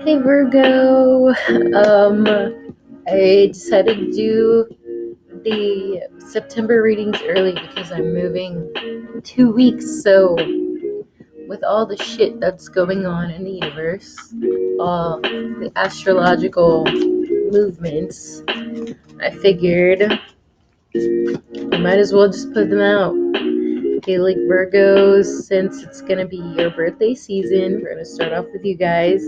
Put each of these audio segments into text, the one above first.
Hey Virgo, I decided to do the September readings early because I'm moving in 2 weeks. So, with all the shit that's going on in the universe, all the astrological movements, I figured I might as well just put them out. Okay, like Virgos, since it's gonna be your birthday season, we're gonna start off with you guys.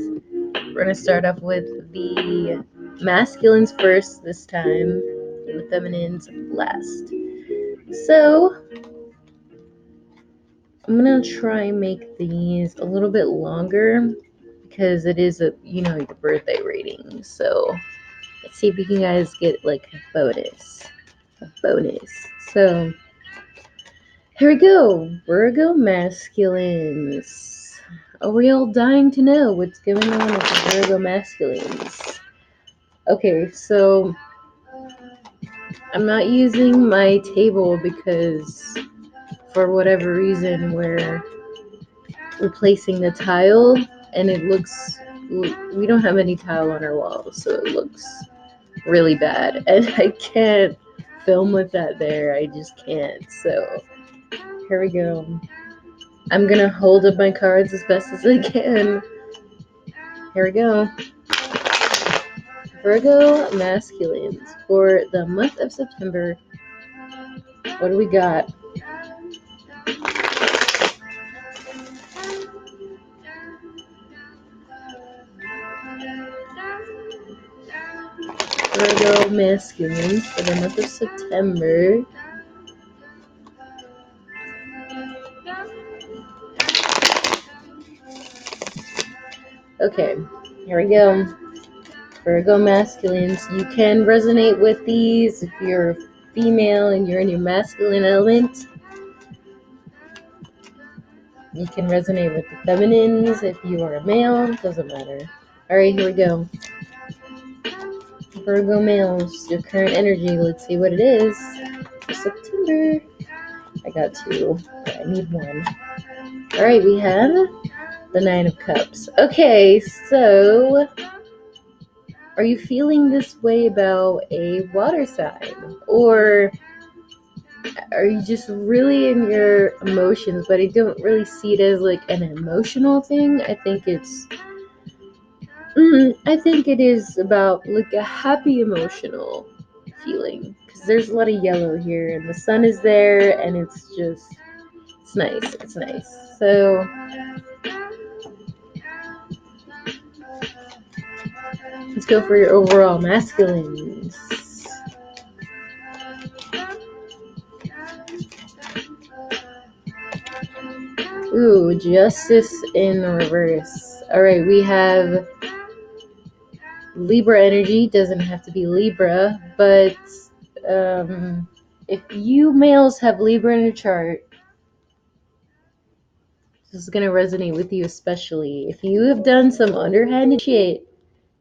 We're going to start off with the masculines first this time, and the feminines last. So, I'm going to try and make these a little bit longer because it is your birthday reading. So, let's see if you can guys get like a bonus. So, here we go. Virgo masculines. Are we all dying to know what's going on with the Virgo masculines? Okay, so I'm not using my table because for whatever reason we're replacing the tile and we don't have any tile on our walls, so it looks really bad and I can't film with that there. I just can't. So here we go. I'm gonna hold up my cards as best as I can. Here we go. Virgo masculines for the month of September. What do we got? Virgo masculines for the month of September. Okay, here we go. Virgo masculines, you can resonate with these if you're female and you're in your masculine element. You can resonate with the feminines if you are a male, doesn't matter. Alright, here we go. Virgo males, your current energy, let's see what it is for September. I got two, but I need one. Alright, we have the Nine of Cups. Okay, so are you feeling this way about a water sign? Or are you just really in your emotions, but I don't really see it as like an emotional thing? I think it is about like a happy emotional feeling because there's a lot of yellow here and the sun is there and it's nice. It's nice. So let's go for your overall masculines. Ooh, justice in reverse. Alright, we have Libra energy. Doesn't have to be Libra, but if you males have Libra in your chart, this is going to resonate with you, especially if you have done some underhanded shit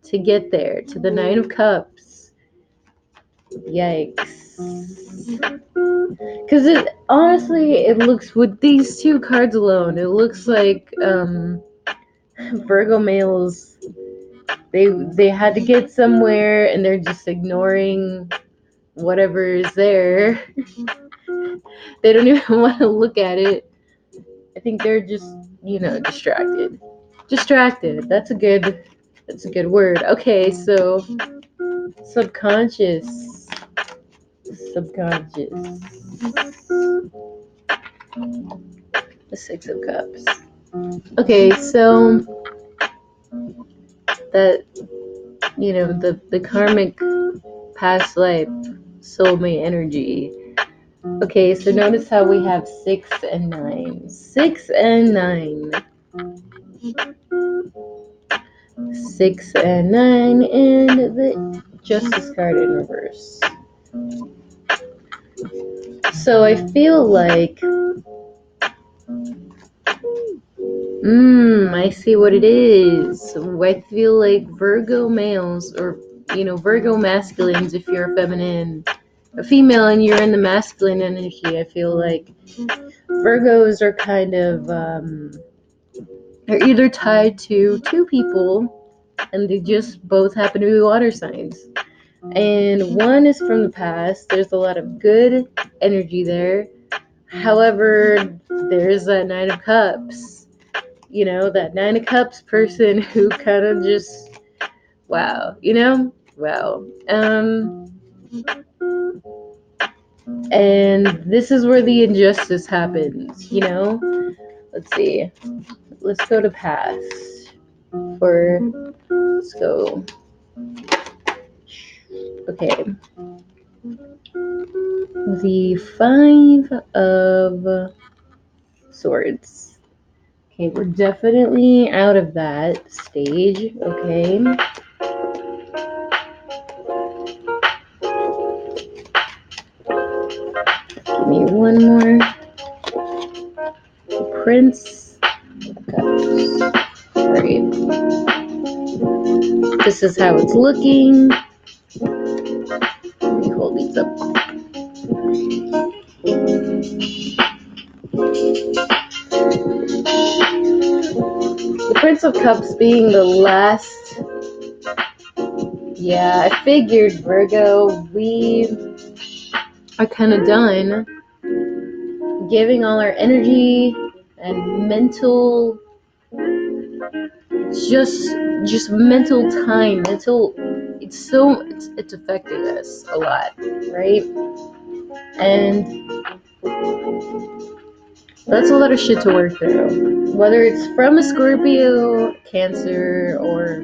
to get there, to the Nine of Cups. Yikes. Because it looks, with these two cards alone, it looks like Virgo males, they had to get somewhere and they're just ignoring whatever is there. They don't even want to look at it. I think they're just, distracted. Distracted. That's a good word. Okay, so subconscious. The Six of Cups. Okay, so that, the karmic past life soulmate energy. Okay, so notice how we have 6 and 9. 6 and 9. 6 and 9, and the Justice card in reverse. So I feel like, I see what it is. I feel like Virgo males, or, Virgo masculines, if you're a female and you're in the masculine energy, I feel like Virgos are kind of, they're either tied to two people, and they just both happen to be water signs. And one is from the past. There's a lot of good energy there. However, there's that Nine of Cups. You know, that Nine of Cups person who kind of just, wow, you know? Wow. And this is where the injustice happens, you know? Let's see. Let's go to past. Let's go. Okay. The Five of Swords. Okay, we're definitely out of that stage. Okay. Give me one more. Prince of Cups. Alright. This is how it's looking. Let me hold these up. The Prince of Cups being the last. Yeah, I figured, Virgo, we are kind of done giving all our energy and mental, just mental time, it's affecting us a lot, right? And that's a lot of shit to work through, whether it's from a Scorpio, Cancer, or,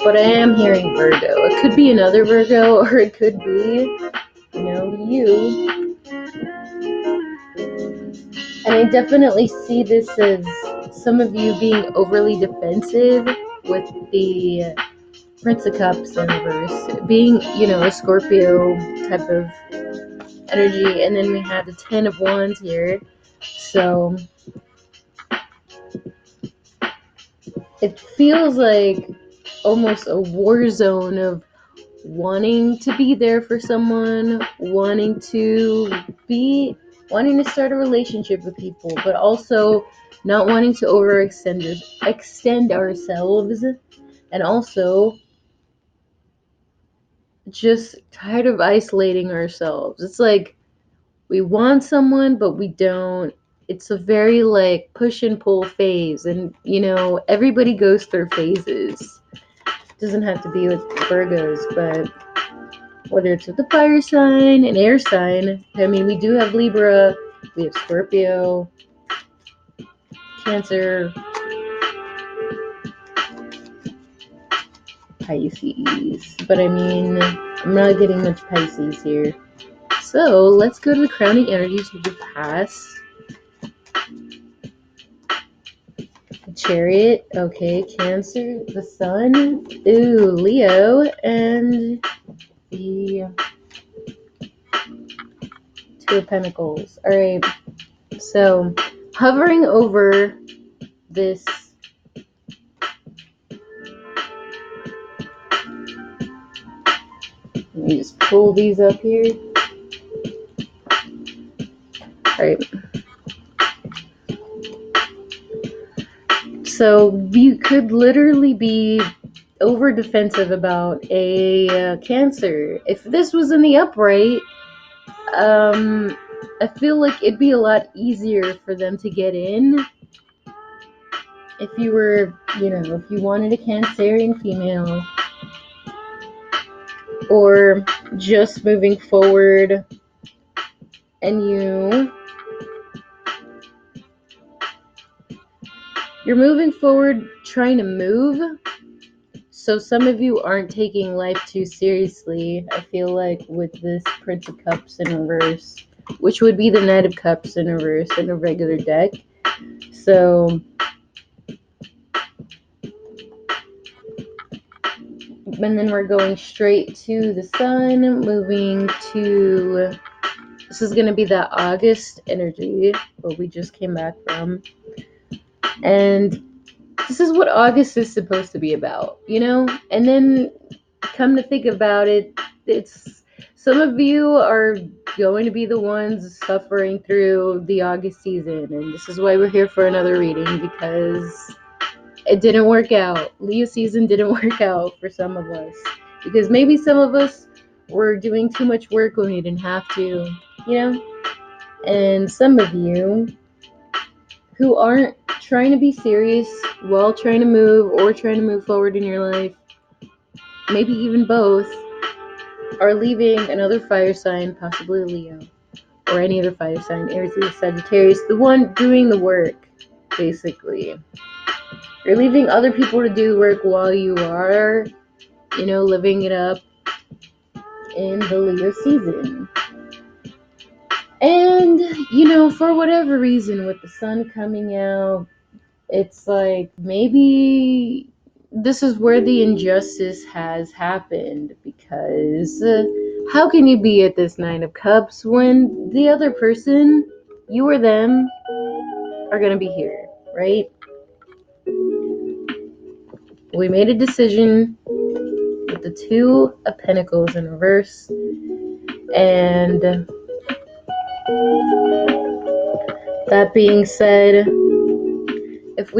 but I am hearing Virgo. It could be another Virgo, or it could be, you. And I definitely see this as some of you being overly defensive with the Prince of Cups in reverse, being, a Scorpio type of energy. And then we have the Ten of Wands here. So it feels like almost a war zone of wanting to be there for someone, wanting to start a relationship with people, but also not wanting to extend ourselves, and also just tired of isolating ourselves. It's like we want someone, but we don't. It's a very like push and pull phase, and everybody goes through phases. It doesn't have to be with Virgos, but whether it's with the fire sign, an air sign. I mean, we do have Libra, we have Scorpio, Cancer, Pisces. But I mean, I'm not getting much Pisces here. So let's go to the crowning energies of the past. The Chariot, okay, Cancer, the Sun, ooh, Leo, and the Two of Pentacles. All right, so hovering over this, let me just pull these up here. All right. So you could literally be over defensive about a Cancer. If this was in the upright, I feel like it'd be a lot easier for them to get in. If you were, if you wanted a Cancerian female, or just moving forward, and you're moving forward trying to move. So some of you aren't taking life too seriously, I feel like, with this Prince of Cups in reverse, which would be the Knight of Cups in reverse in a regular deck. So, and then we're going straight to the Sun, moving to, this is going to be that August energy, what we just came back from. And this is what August is supposed to be about, And then come to think about it, it's some of you are going to be the ones suffering through the August season, and this is why we're here for another reading, because it didn't work out. Leo season didn't work out for some of us because maybe some of us were doing too much work when we didn't have to, you know? And some of you who aren't trying to be serious while trying to move or trying to move forward in your life, maybe even both, are leaving another fire sign, possibly Leo, or any other fire sign, Aries, Leo, Sagittarius, the one doing the work, basically. You're leaving other people to do the work while you are, living it up in the Leo season. And, for whatever reason, with the sun coming out, it's like maybe this is where the injustice has happened, because how can you be at this Nine of Cups when the other person, you or them, are going to be here, right? We made a decision with the Two of Pentacles in reverse, and that being said, if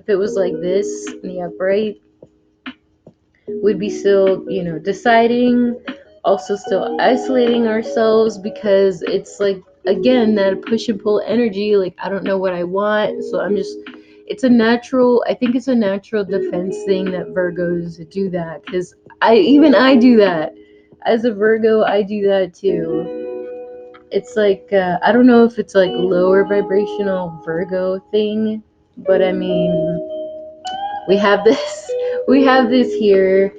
it was like this in the upright, we'd be still, deciding, also still isolating ourselves, because it's like, again, that push and pull energy. Like, I don't know what I want, so I think it's a natural defense thing that Virgos do that, because I do that. As a Virgo, I do that too. It's like, I don't know if it's like lower vibrational Virgo thing, but I mean, we have this here.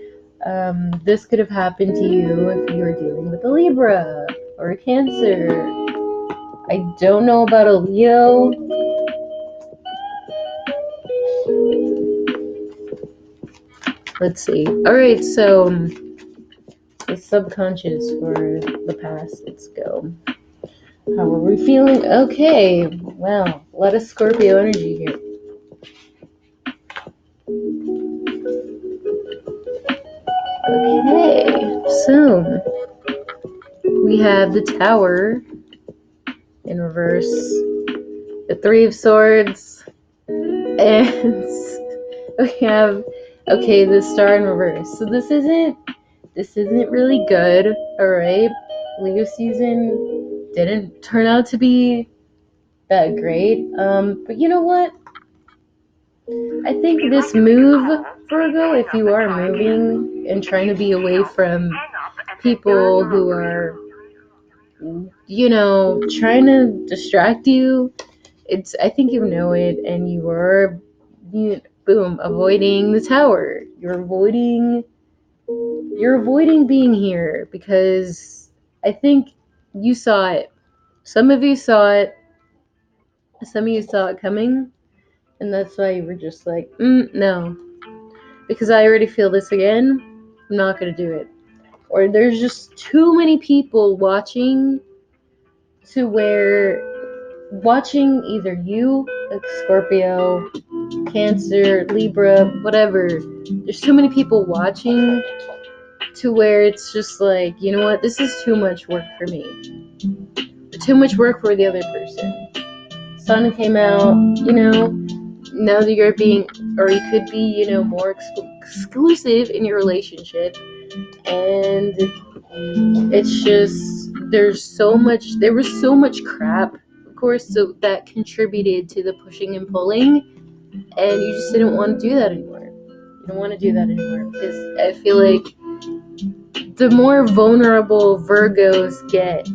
This could have happened to you if you were dealing with a Libra or a Cancer. I don't know about a Leo. Let's see. All right, so the subconscious for the past. Let's go. How are we feeling? Okay. Wow. A lot of Scorpio energy here. Okay. So we have the Tower in reverse, the Three of Swords, and we have, the Star in reverse. So this isn't really good. All right, Leo season didn't turn out to be that great. But you know what? I think this move, Virgo, if you are moving and trying to be away from people who are, trying to distract you, I think you know it, and you are, boom, avoiding the Tower. You're avoiding being here, because I think you saw it. Some of you saw it. Some of you saw it coming, and that's why you were just like, no, because I already feel this again. I'm not gonna do it. Or there's just too many people watching, to where watching either you, like Scorpio, Cancer, Libra, whatever. There's too many people watching, to where it's just like, you know what, this is too much work for me. Too much work for the other person. Sun came out, now that you're being, or you could be, more exclusive in your relationship. And it's just, there was so much crap, of course, so that contributed to the pushing and pulling. And you just didn't want to do that anymore. You don't want to do that anymore, because I feel like the more vulnerable Virgos get,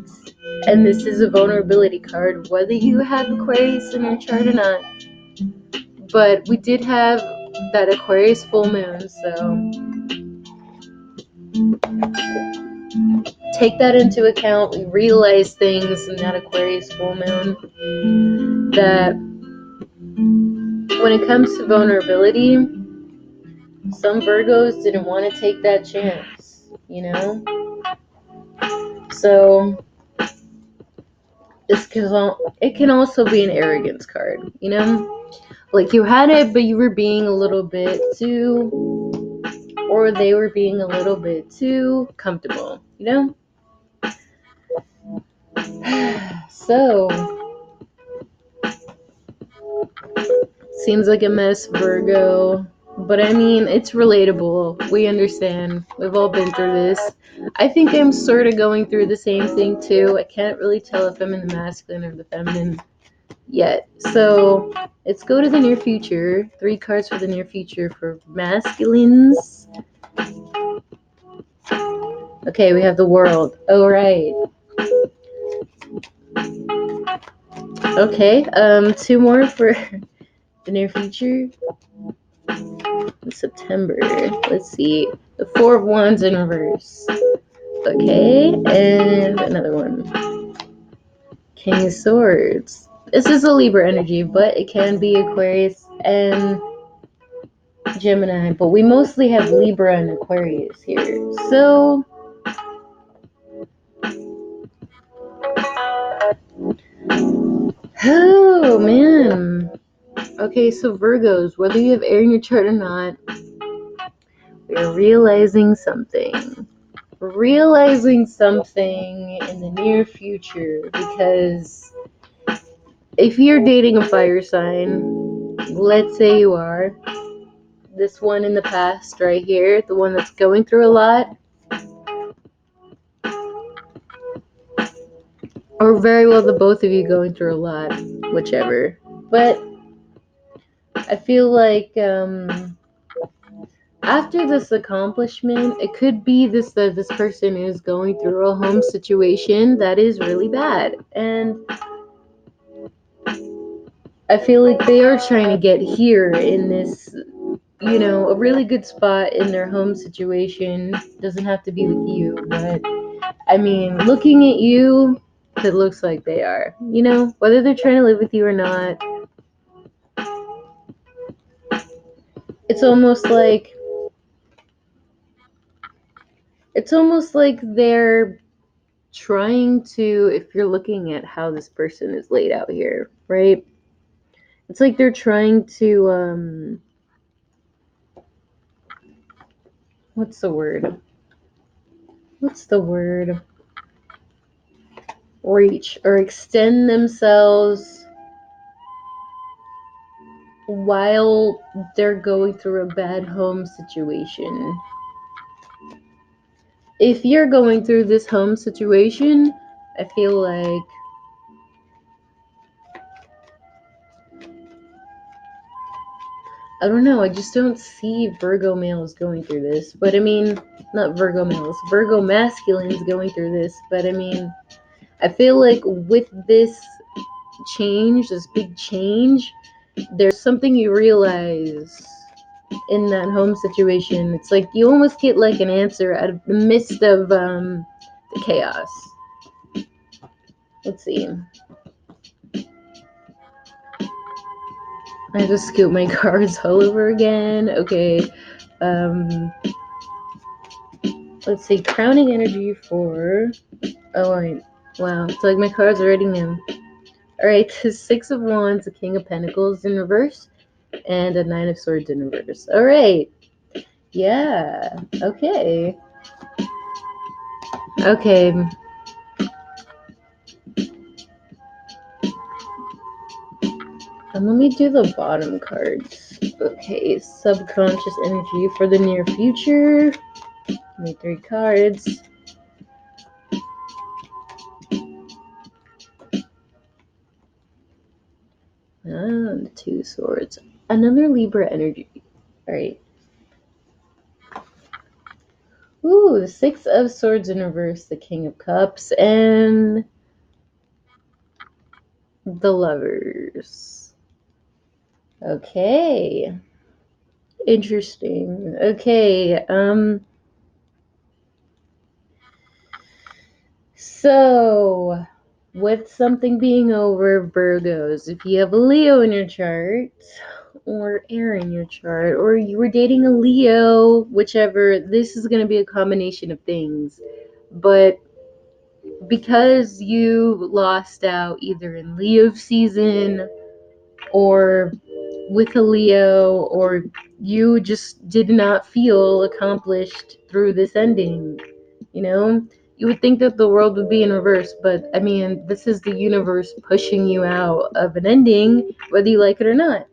and this is a vulnerability card, whether you have Aquarius in your chart or not, but we did have that Aquarius full moon, so take that into account. We realized things in that Aquarius full moon, that when it comes to vulnerability, some Virgos didn't want to take that chance, So it can also be an arrogance card, Like you had it, but you were being a little bit too, or they were being a little bit too comfortable, So Seems like a mess, Virgo. But I mean, it's relatable. We understand. We've all been through this. I think I'm sort of going through the same thing too. I can't really tell if I'm in the masculine or the feminine yet. So let's go to the near future. 3 cards for the near future for masculines. Okay, we have the world. Oh, right. Okay, 2 more for the near future. In September. Let's see. The 4 of Wands in reverse. Okay, and another one. King of Swords. This is a Libra energy, but it can be Aquarius and Gemini. But we mostly have Libra and Aquarius here. So, oh man. Okay, so Virgos, whether you have air in your chart or not, we're realizing something. Realizing something in the near future, because if you're dating a fire sign, let's say you are, this one in the past right here, the one that's going through a lot, or very well the both of you going through a lot, whichever. But I feel like after this accomplishment, it could be this that this person is going through a home situation that is really bad, and I feel like they are trying to get here in this, a really good spot in their home situation. Doesn't have to be with you, but I mean, looking at you, it looks like they are. Whether they're trying to live with you or not, it's almost like they're trying to, if you're looking at how this person is laid out here, right? It's like they're trying to what's the word? Reach or extend themselves while they're going through a bad home situation. If you're going through this home situation, I feel like I don't know, I just don't see Virgo males going through this. But I mean, not Virgo males, Virgo masculines going through this. But I mean, I feel like with this change, this big change, there's something you realize in that home situation. It's like you almost get like an answer out of the midst of the chaos. Let's see. I just scoop my cards all over again. Okay. Let's see. Crowning energy for. Oh, wait. Wow. It's like my cards are already new. Alright. The 6 of Wands, the King of Pentacles in reverse, and a 9 of Swords in reverse. Alright. Yeah. Okay. Okay. And let me do the bottom cards. Okay, subconscious energy for the near future. Give me 3 cards. And 2 swords. Another Libra energy. Alright. Ooh, the 6 of Swords in reverse, the King of Cups, and the Lovers. Okay. Interesting. Okay, so with something being over, Virgos, if you have a Leo in your chart, or air in your chart, or you were dating a Leo, whichever, this is going to be a combination of things. But because you lost out either in Leo season or with a Leo, or you just did not feel accomplished through this ending, you would think that the world would be in reverse, but I mean, this is the universe pushing you out of an ending, whether you like it or not.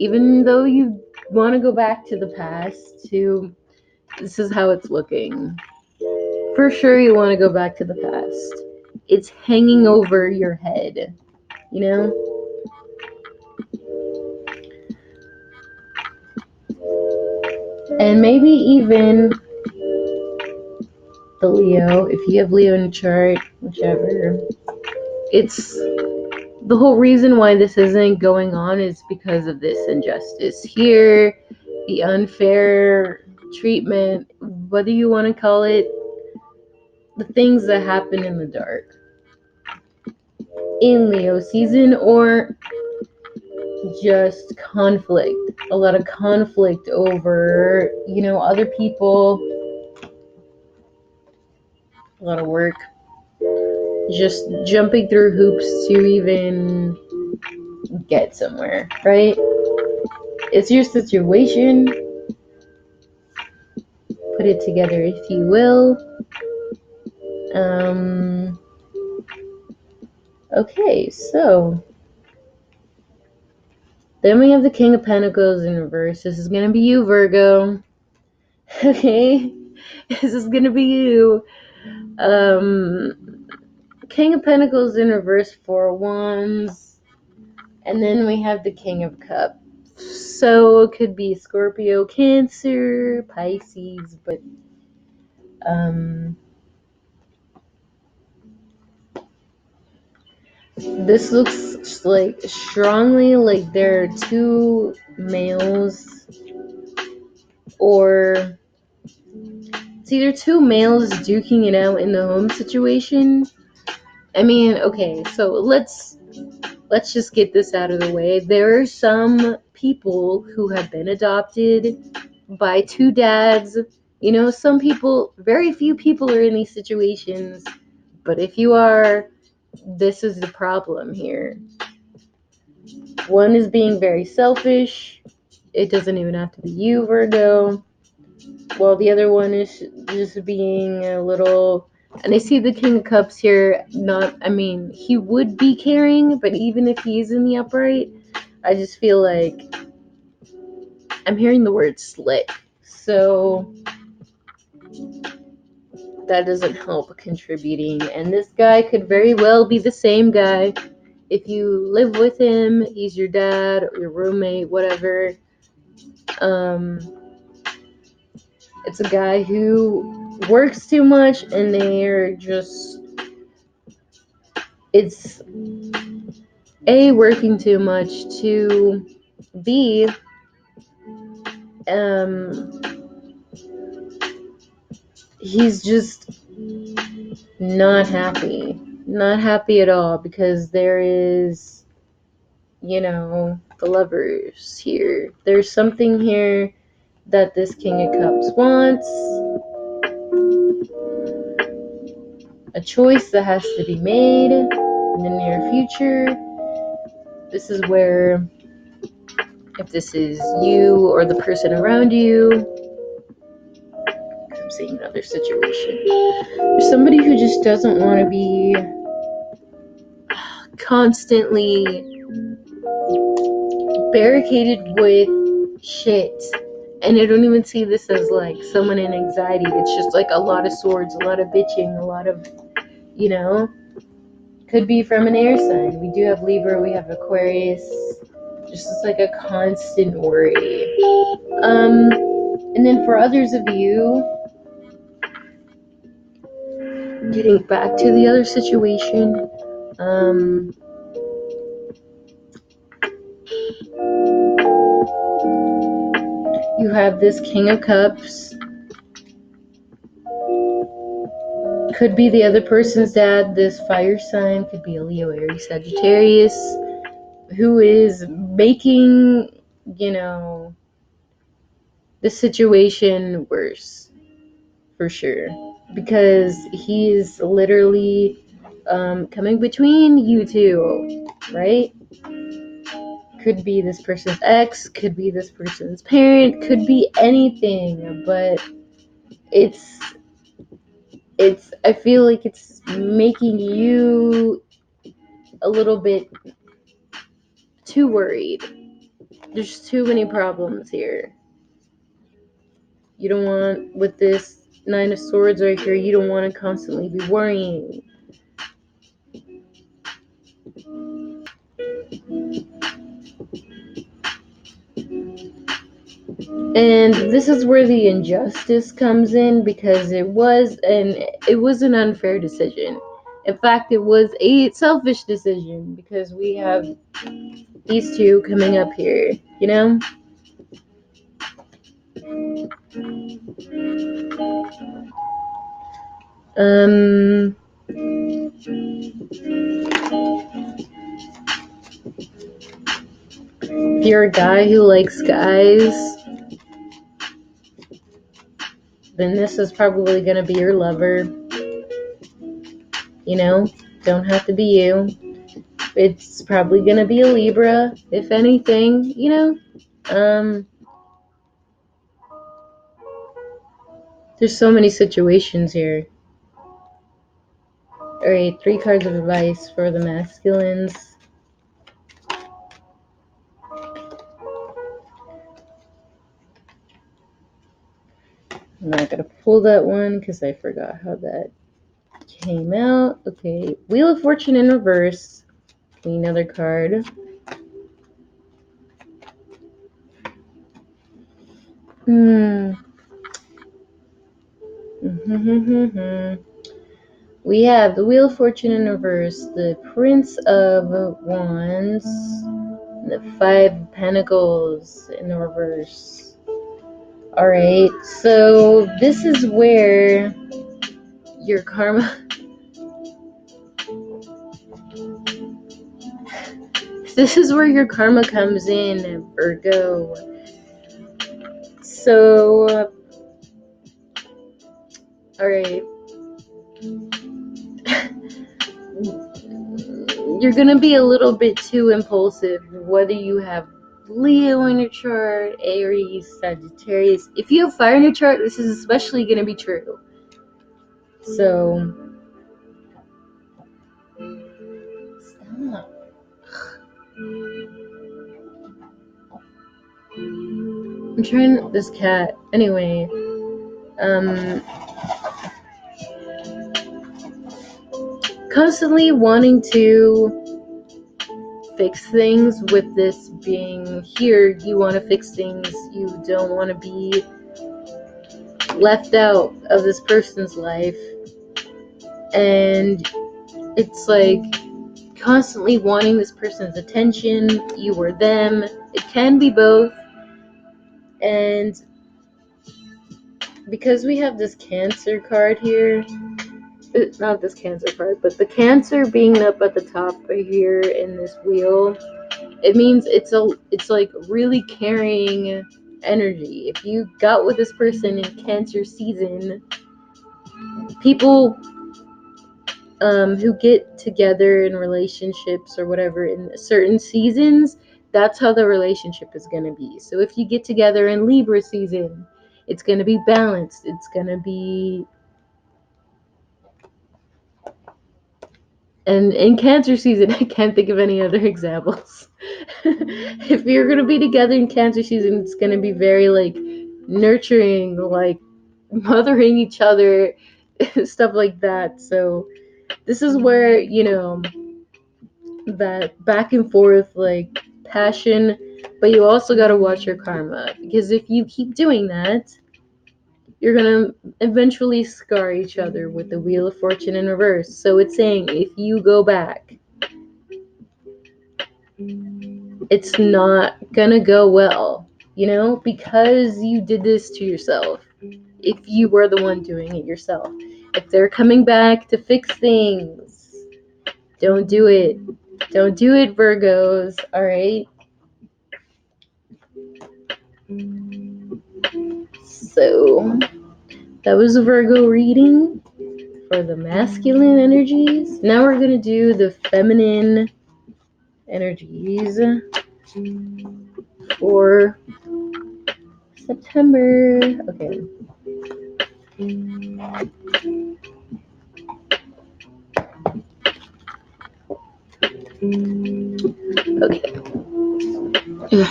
even though you want to go back to the past, this is how it's looking. For sure, you want to go back to the past. It's hanging over your head, you know? And maybe even the Leo, if you have Leo in the chart, whichever. It's the whole reason why this isn't going on is because of this injustice here, the unfair treatment, whether you want to call it, the things that happen in the dark in Leo season, or just conflict, a lot of conflict over, other people, a lot of work, just jumping through hoops to even get somewhere, right? It's your situation. Put it together if you will. Okay, so then we have the King of Pentacles in reverse. This is going to be you, Virgo. Okay? This is going to be you. King of Pentacles in reverse, 4 Wands. And then we have the King of Cups. So it could be Scorpio, Cancer, Pisces, but this looks like strongly like there are two males, or it's either two males duking it out in the home situation. I mean, okay, so let's just get this out of the way. There are some people who have been adopted by two dads. Some people, very few people are in these situations, but if you are, this is the problem here. One is being very selfish. It doesn't even have to be you, Virgo. While the other one is just being a little... And I see the King of Cups here. He would be caring, but even if he's in the upright, I just feel like I'm hearing the word slick. So that doesn't help contributing. And this guy could very well be the same guy. If you live with him, he's your dad or your roommate, whatever. It's a guy who works too much, and they're just... It's A, working too much, to B, he's just not happy at all, because there is, the lovers here. There's something here that this King of Cups wants, a choice that has to be made in the near future. This is where, if this is you or the person around you, I'm seeing another situation. There's somebody who just doesn't want to be constantly barricaded with shit. And I don't even see this as like someone in anxiety. It's just like a lot of swords, a lot of bitching, a lot of, could be from an air sign. We do have Libra, we have Aquarius. Just like a constant worry. And then for others of you, getting back to the other situation, you have this King of Cups. Could be the other person's dad. This fire sign could be a Leo, Aries, Sagittarius, who is making, the situation worse, for sure, because he is literally coming between you two, right? Could be this person's ex, could be this person's parent, could be anything, but I feel like it's making you a little bit too worried. There's too many problems here. You don't want, with this Nine of Swords right here, you don't want to constantly be worrying. And this is where the injustice comes in, because it was an unfair decision. In fact, it was a selfish decision, because we have these two coming up here, you know? If you're a guy who likes guys, then this is probably gonna be your lover. You know? Don't have to be you. It's probably gonna be a Libra, if anything, you know? There's so many situations here. Alright, 3 cards of advice for the masculines. I'm not gonna pull that one because I forgot how that came out. Okay, Wheel of Fortune in reverse. Okay, another card. We have the Wheel of Fortune in reverse, the Prince of Wands, and the 5 of Pentacles in the reverse. Alright, so this is where your karma... This is where your karma comes in, Virgo. So, alright. You're gonna be a little bit too impulsive, whether you have Leo in your chart, Aries, Sagittarius. If you have fire in your chart, this is especially gonna be true. So, stop. I'm trying this cat. Anyway, constantly wanting to fix things with this being here. You want to fix things. You don't want to be left out of this person's life. And it's like constantly wanting this person's attention, you or them. It can be both. And because we have this Cancer card here, not this Cancer card, but the Cancer being up at the top right here in this wheel, it means it's like really carrying energy. If you got with this person in Cancer season, people who get together in relationships or whatever in certain seasons, that's how the relationship is going to be. So if you get together in Libra season, it's going to be balanced. It's going to be... And in Cancer season, I can't think of any other examples. If you're going to be together in Cancer season, it's going to be very, like, nurturing, like, mothering each other, stuff like that. So this is where, you know, that back and forth, like, passion, but you also got to watch your karma, because if you keep doing that, you're gonna eventually scar each other with the Wheel of Fortune in reverse. So it's saying if you go back, it's not gonna go well, you know, because you did this to yourself. If you were the one doing it yourself, if they're coming back to fix things, don't do it. Don't do it, Virgos. All right. So that was a Virgo reading for the masculine energies. Now we're gonna do the feminine energies for September. Okay. Okay.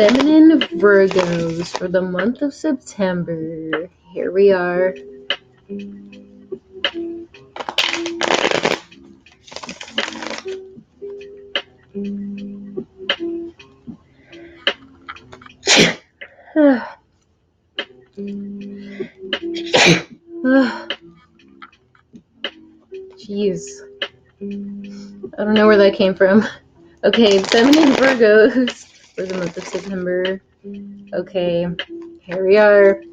feminine Virgos for the month of September. Here we are. Jeez. I don't know where that came from. Okay, feminine Virgos for the month of September. Okay, here we are.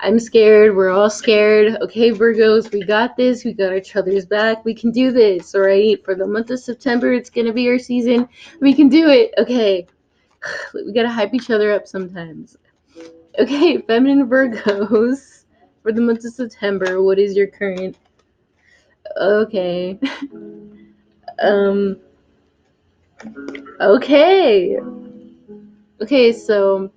I'm scared. We're all scared. Okay, Virgos, we got this. We got each other's back. We can do this, all right? For the month of September, it's going to be our season. We can do it. Okay. We got to hype each other up sometimes. Okay, feminine Virgos for the month of September. What is your current? Okay. Okay. Okay, so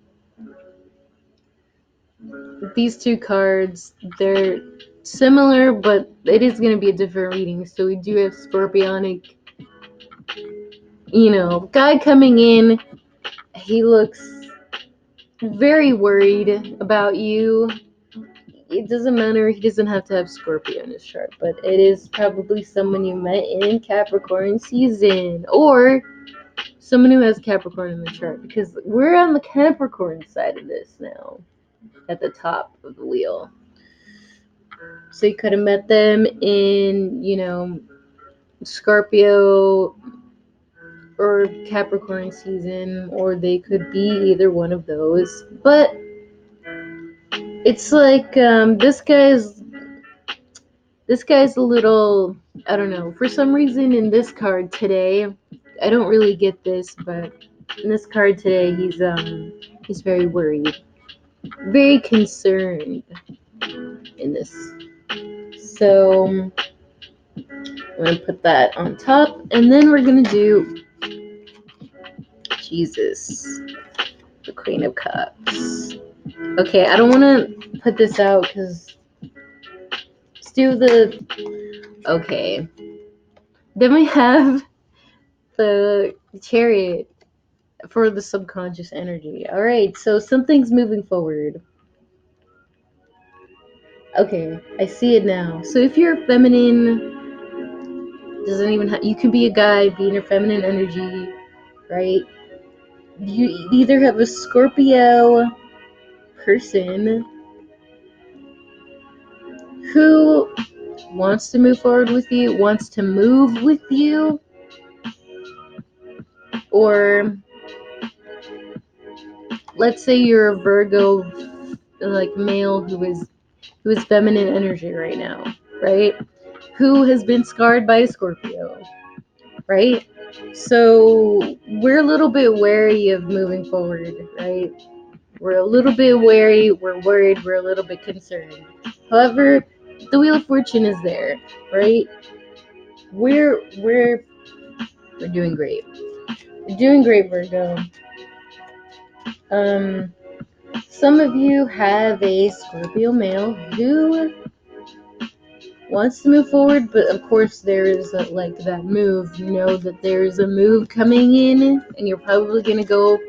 these two cards, they're similar, but it is going to be a different reading. So we do have Scorpionic, guy coming in. He looks very worried about you. It doesn't matter, he doesn't have to have Scorpio in his chart, but it is probably someone you met in Capricorn season, or someone who has Capricorn in the chart, because we're on the Capricorn side of this now, at the top of the wheel. So you could have met them in, Scorpio or Capricorn season, or they could be either one of those. But it's like this guy's a little, I don't know, for some reason in this card today, I don't really get this, but in this card today, he's very worried, very concerned in this. So I'm gonna put that on top, and then we're gonna do Jesus, the Queen of Cups. Okay, I don't want to put this out because let's do the. Okay, then we have the Chariot for the subconscious energy. All right, so something's moving forward. Okay, I see it now. So if you're feminine, doesn't even you can be a guy, be in your feminine energy, right? You either have a Scorpio person who wants to move forward with you, wants to move with you, or let's say you're a Virgo, like male who is feminine energy right now, right? Who has been scarred by a Scorpio, right? So we're a little bit wary of moving forward, right? We're a little bit wary, we're worried, we're a little bit concerned. However, the Wheel of Fortune is there, right? We're doing great. We're doing great, Virgo. Some of you have a Scorpio male who wants to move forward, but of course there is that move. You know that there's a move coming in, and you're probably going to go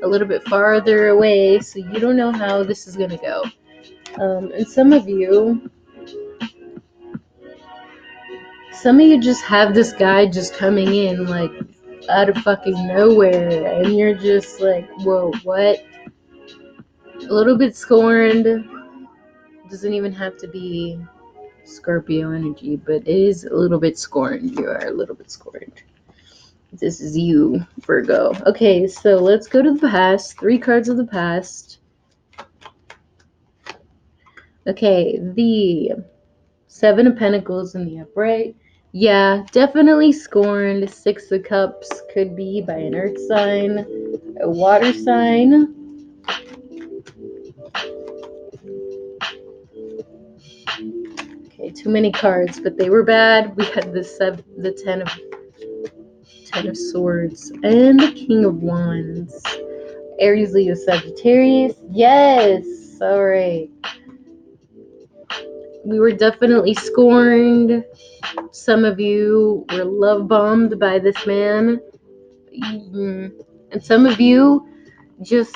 a little bit farther away, so you don't know how this is going to go. And some of you just have this guy just coming in like out of fucking nowhere, and you're just like, whoa, what? A little bit scorned. Doesn't even have to be Scorpio energy, but it is a little bit scorned. You are a little bit scorned. This is you, Virgo. Okay, so let's go to the past. 3 cards of the past. Okay, the 7 of Pentacles in the upright. Yeah, definitely scorned. 6 of Cups could be by an earth sign, a water sign. Okay, too many cards, but they were bad. We had the 10 of Swords and the King of Wands. Aries, Leo, Sagittarius. Yes. All right. We were definitely scorned. Some of you were love bombed by this man. And some of you just,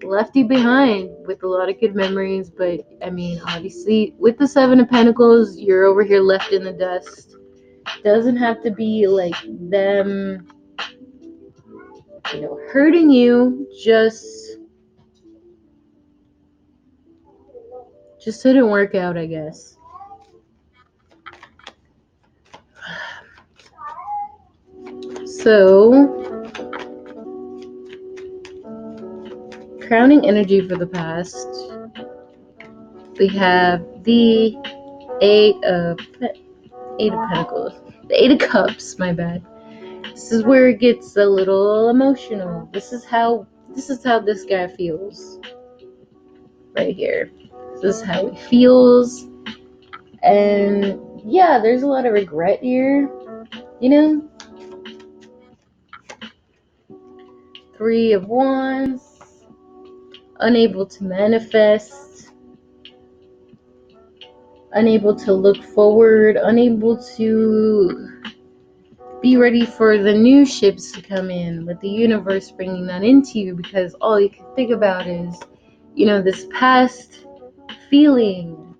left you behind with a lot of good memories. But I mean, obviously, with the Seven of Pentacles, you're over here left in the dust. Doesn't have to be like them, hurting you. Just didn't work out, I guess. So, crowning energy for the past, we have the Eight of Pentacles. The Eight of Cups, my bad. This is where it gets a little emotional. This is how this guy feels. Right here. This is how he feels. And yeah, there's a lot of regret here. Three of Wands. Unable to manifest. Unable to look forward. Unable to be ready for the new ships to come in, with the universe bringing that into you, because all you can think about is, this past feeling.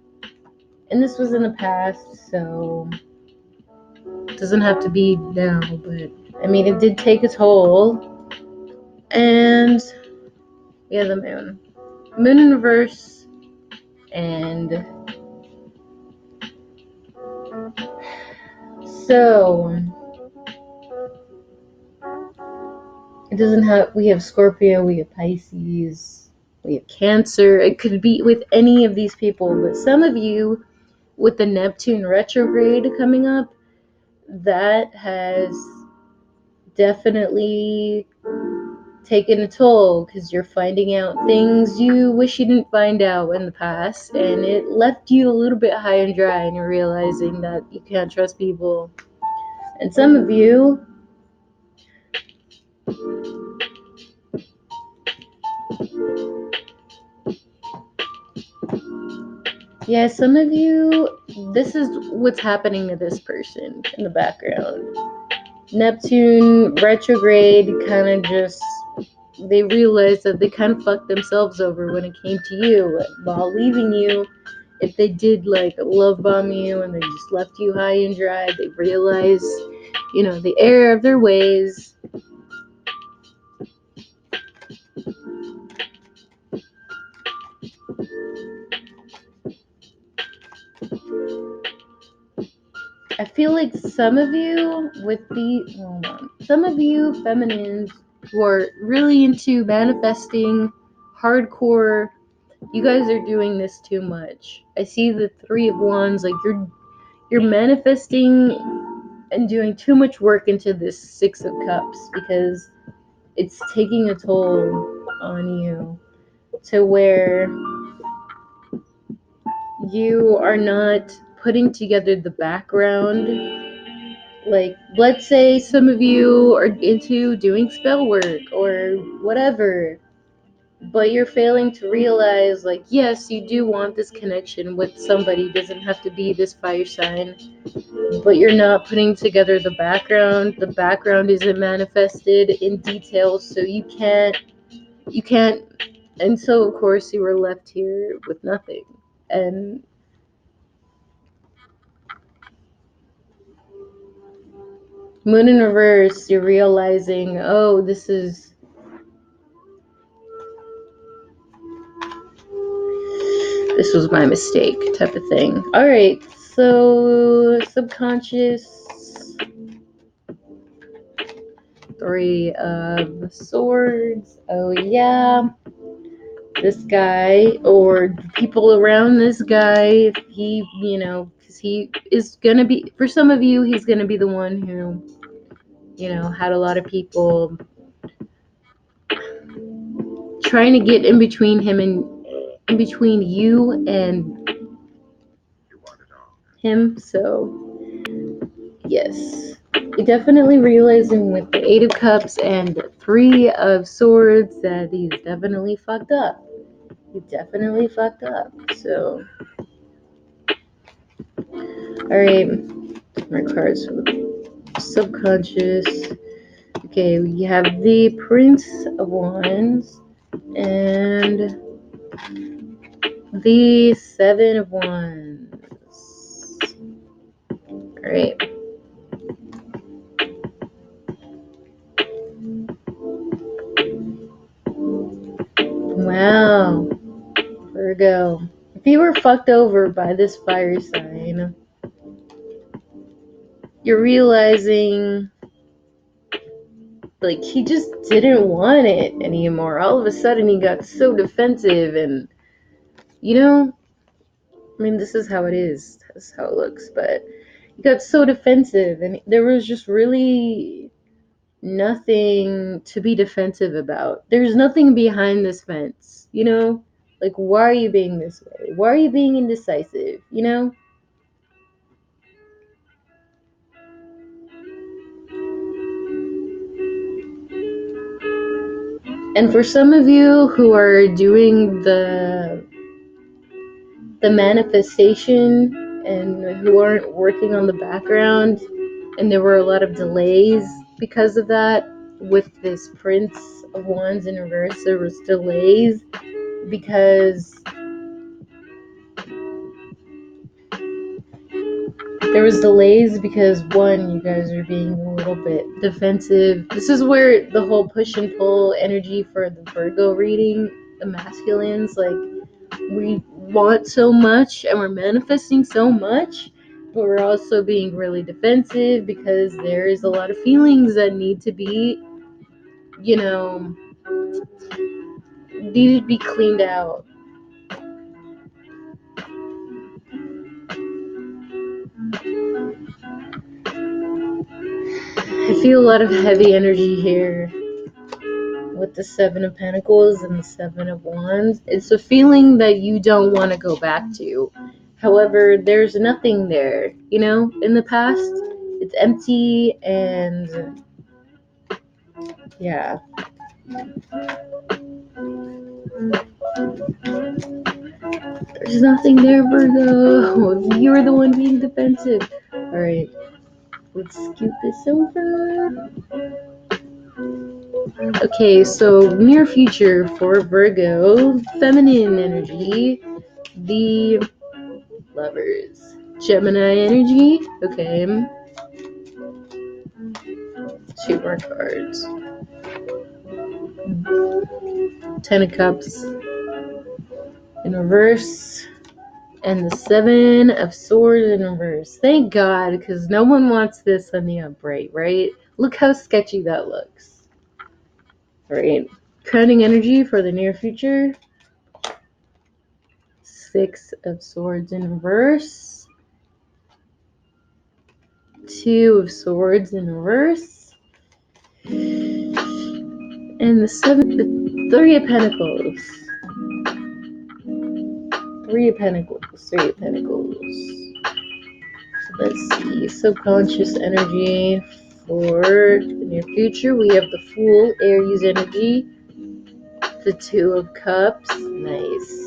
And this was in the past, so it doesn't have to be now, but I mean, it did take a toll. And we have the moon. Moon in reverse. And so it doesn't have, we have Scorpio, we have Pisces, we have Cancer. It could be with any of these people, but some of you, with the Neptune retrograde coming up, that has definitely taken a toll, because you're finding out things you wish you didn't find out in the past, and it left you a little bit high and dry, and you're realizing that you can't trust people. And some of you, some of you, this is what's happening to this person in the background. Neptune retrograde kind of just, they realized that they kind of fucked themselves over when it came to you while leaving you. If they did like love bomb you and they just left you high and dry, they realized, the error of their ways. I feel like some of you some of you feminines who are really into manifesting hardcore, you guys are doing this too much. I see the Three of Wands, like you're manifesting and doing too much work into this Six of Cups, because it's taking a toll on you, to where you are not putting together the background. Like, let's say some of you are into doing spell work or whatever, but you're failing to realize, like, yes, you do want this connection with somebody. It doesn't have to be this fire sign, but you're not putting together the background. The background isn't manifested in detail, so you can't, and so of course you were left here with nothing. And Moon in reverse, you're realizing, oh, this was my mistake, type of thing. All right, so subconscious, Three of Swords. Oh yeah, this guy, or people around this guy, he, because he is gonna be, for some of you, he's gonna be the one who, had a lot of people trying to get in between him and in between you and him. So yes, definitely realizing with the Eight of Cups and Three of Swords that he's definitely fucked up. He definitely fucked up. So, all right, my cards for the subconscious. Okay, we have the Prince of Wands and the Seven of Wands. Alright. Wow. Virgo. If you were fucked over by this fire sign, you're realizing like he just didn't want it anymore. All of a sudden he got so defensive and I mean this is how it is. That's how it looks, but he got so defensive and there was just really nothing to be defensive about. There's nothing behind this fence, Like why are you being this way? Why are you being indecisive, And for some of you who are doing the manifestation and who aren't working on the background, and there were a lot of delays because of that with this Prince of Wands in reverse. There was delays because one, you guys are being a little bit defensive. This is where the whole push and pull energy for the Virgo reading, the masculines, like we want so much and we're manifesting so much, but we're also being really defensive because there is a lot of feelings that need to be, needed to be cleaned out. I feel a lot of heavy energy here with the Seven of Pentacles and the Seven of Wands. It's a feeling that you don't want to go back to. However, there's nothing there, in the past. It's empty and yeah. There's nothing there, Virgo. You're the one being defensive. Alright, let's scoot this over. Okay, so near future for Virgo, feminine energy, the Lovers. Gemini energy, okay. 2 more cards. 10 of Cups in reverse. And the 7 of Swords in reverse. Thank God, because no one wants this on the upright, right? Look how sketchy that looks. Alright. Crowning energy for the near future. 6 of Swords in reverse. 2 of Swords in reverse. And the 3 of Pentacles. 3 of Pentacles. 3 of Pentacles. Let's see. Subconscious energy for the near future. We have the Fool, Aries energy. The 2 of Cups. Nice.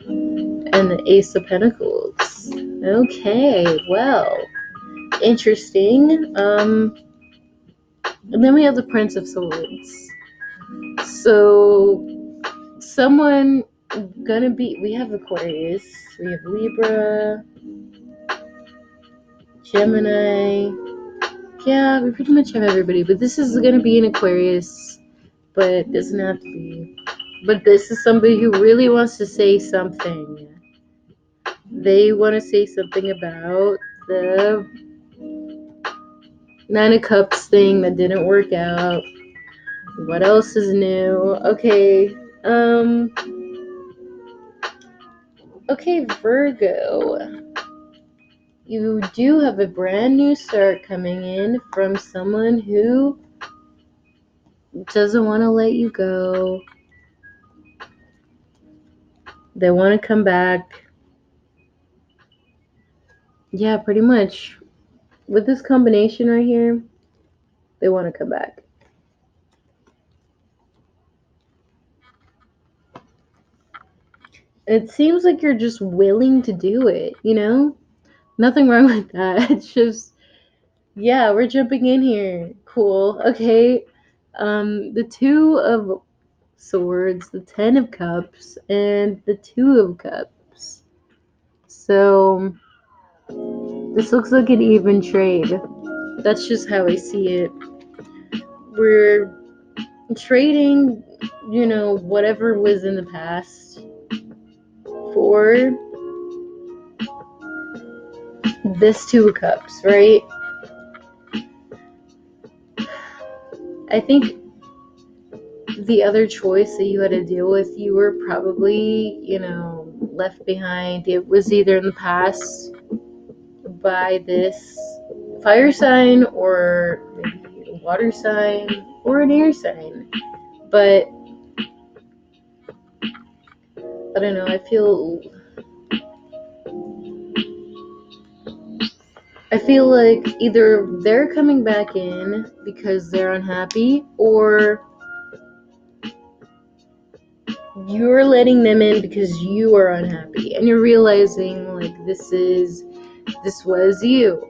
And the Ace of Pentacles. Okay, well, interesting. And then we have the Prince of Swords. So, someone gonna be, we have Aquarius, we have Libra, Gemini. Yeah, we pretty much have everybody, but this is gonna be an Aquarius, but it doesn't have to be. But this is somebody who really wants to say something. They want to say something about the 9 of Cups thing that didn't work out. What else is new? Okay, okay, Virgo. You do have a brand new start coming in from someone who doesn't want to let you go. They want to come back. Yeah, pretty much. With this combination right here, they want to come back. It seems like you're just willing to do it, Nothing wrong with that. It's just Yeah, we're jumping in here. Cool. Okay. The Two of Swords, the Ten of Cups, and the Two of Cups. So this looks like an even trade. That's just how I see it. We're trading, whatever was in the past for this Two of Cups, right? I think the other choice that you had to deal with, you were probably, left behind. It was either in the past by this fire sign or maybe a water sign or an air sign. But I don't know, I feel like either they're coming back in because they're unhappy, or you're letting them in because you are unhappy and you're realizing like this was you,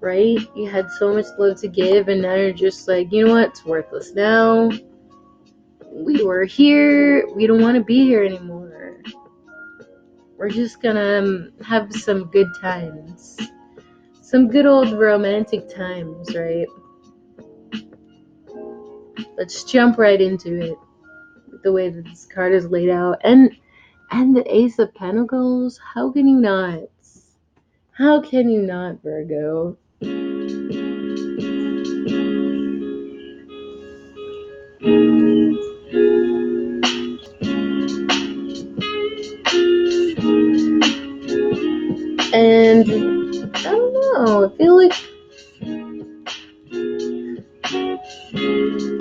right? You had so much love to give and now you're just like, you know what, it's worthless now. We were here, we don't want to be here anymore. We're just gonna have some good times, some good old romantic times, right? Let's jump right into it. The way that this card is laid out, and the Ace of Pentacles. How can you not? How can you not, Virgo? And I don't know. I feel like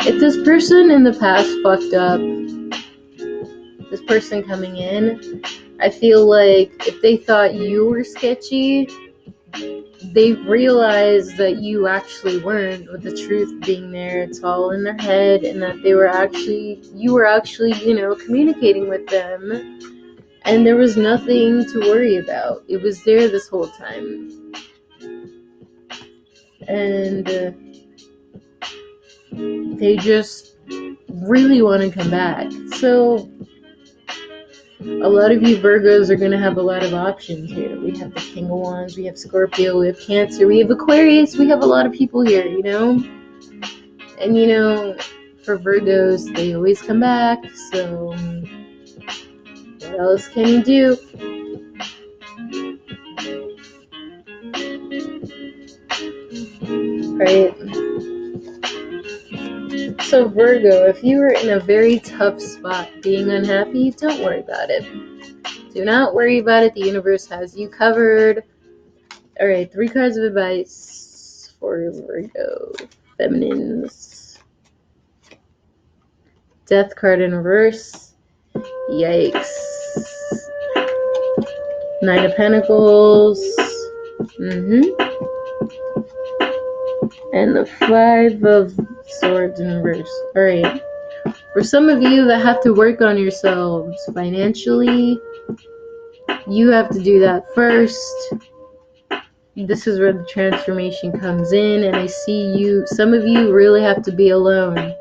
if this person in the past fucked up, this person coming in, I feel like if they thought you were sketchy, they've realized that you actually weren't, with the truth being there. It's all in their head, and that you were actually, communicating with them, and there was nothing to worry about. It was there this whole time. And they just really want to come back. So a lot of you Virgos are going to have a lot of options here. We have the King of Wands, we have Scorpio, we have Cancer, we have Aquarius, we have a lot of people here, And for Virgos, they always come back, so what else can you do? Right? So Virgo, if you were in a very tough spot being unhappy, don't worry about it. Do not worry about it. The universe has you covered. Alright, 3 cards of advice for Virgo feminines. Death card in reverse. Yikes. 9 of Pentacles. And the 5 of Swords in reverse. Alright. For some of you that have to work on yourselves financially, you have to do that first. This is where the transformation comes in, and I see some of you really have to be alone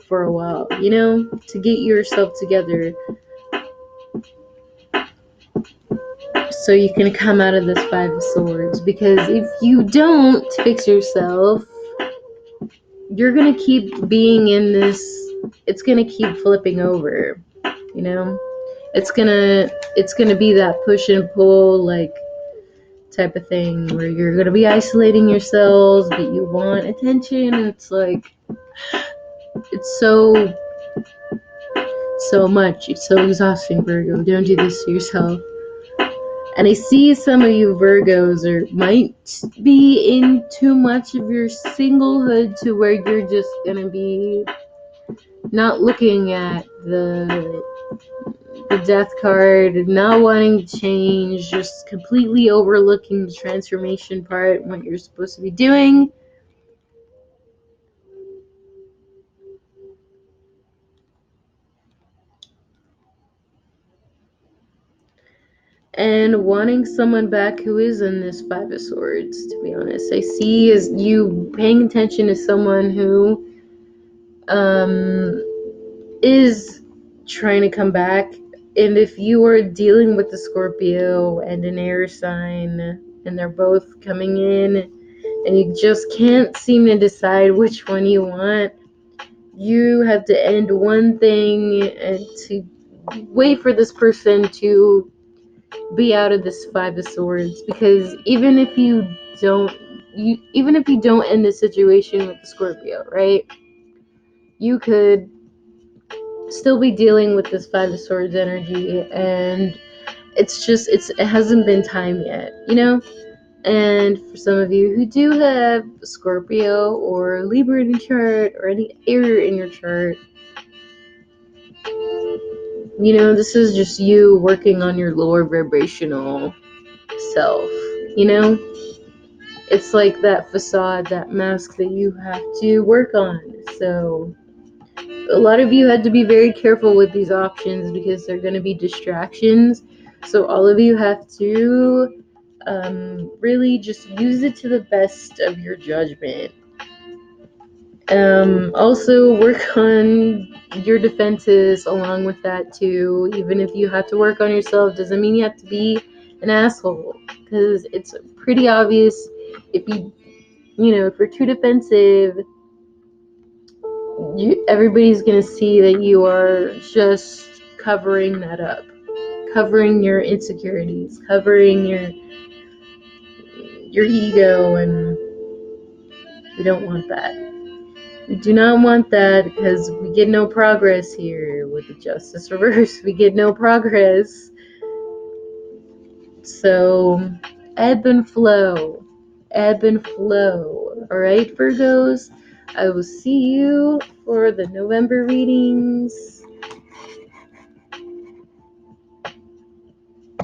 for a while, to get yourself together so you can come out of this 5 of Swords. Because if you don't fix yourself, you're gonna keep being in this, it's gonna keep flipping over, it's gonna be that push and pull like type of thing where you're gonna be isolating yourselves, but you want attention. It's like it's so much. It's so exhausting, Virgo. Don't do this to yourself. And I see some of you Virgos might be in too much of your singlehood to where you're just gonna be not looking at the death card, not wanting to change, just completely overlooking the transformation part and what you're supposed to be doing. And and wanting someone back who is in this Five of Swords, to be honest. I see as you paying attention to someone who is trying to come back. And if you are dealing with a Scorpio and an air sign, and they're both coming in, and you just can't seem to decide which one you want, you have to end one thing and to wait for this person to be out of this Five of Swords. Because even if you don't end the situation with the Scorpio, right, you could still be dealing with this Five of Swords energy, and it hasn't been time yet, you know. And for some of you who do have Scorpio or Libra in your chart, or any air in your chart, you know, this is just you working on your lower vibrational self, you know. It's like that facade, that mask that you have to work on. So a lot of you had to be very careful with these options because they're going to be distractions. So all of you have to really just use it to the best of your judgment. Also work on your defenses along with that too. Even if you have to work on yourself, doesn't mean you have to be an asshole, because it's pretty obvious if if you're too defensive, everybody's gonna see that you are just covering that up, covering your insecurities, covering your ego, and we don't want that. We do not want that, because we get no progress here with the Justice reverse. We get no progress. So, ebb and flow. Ebb and flow. Alright, Virgos? I will see you for the November readings.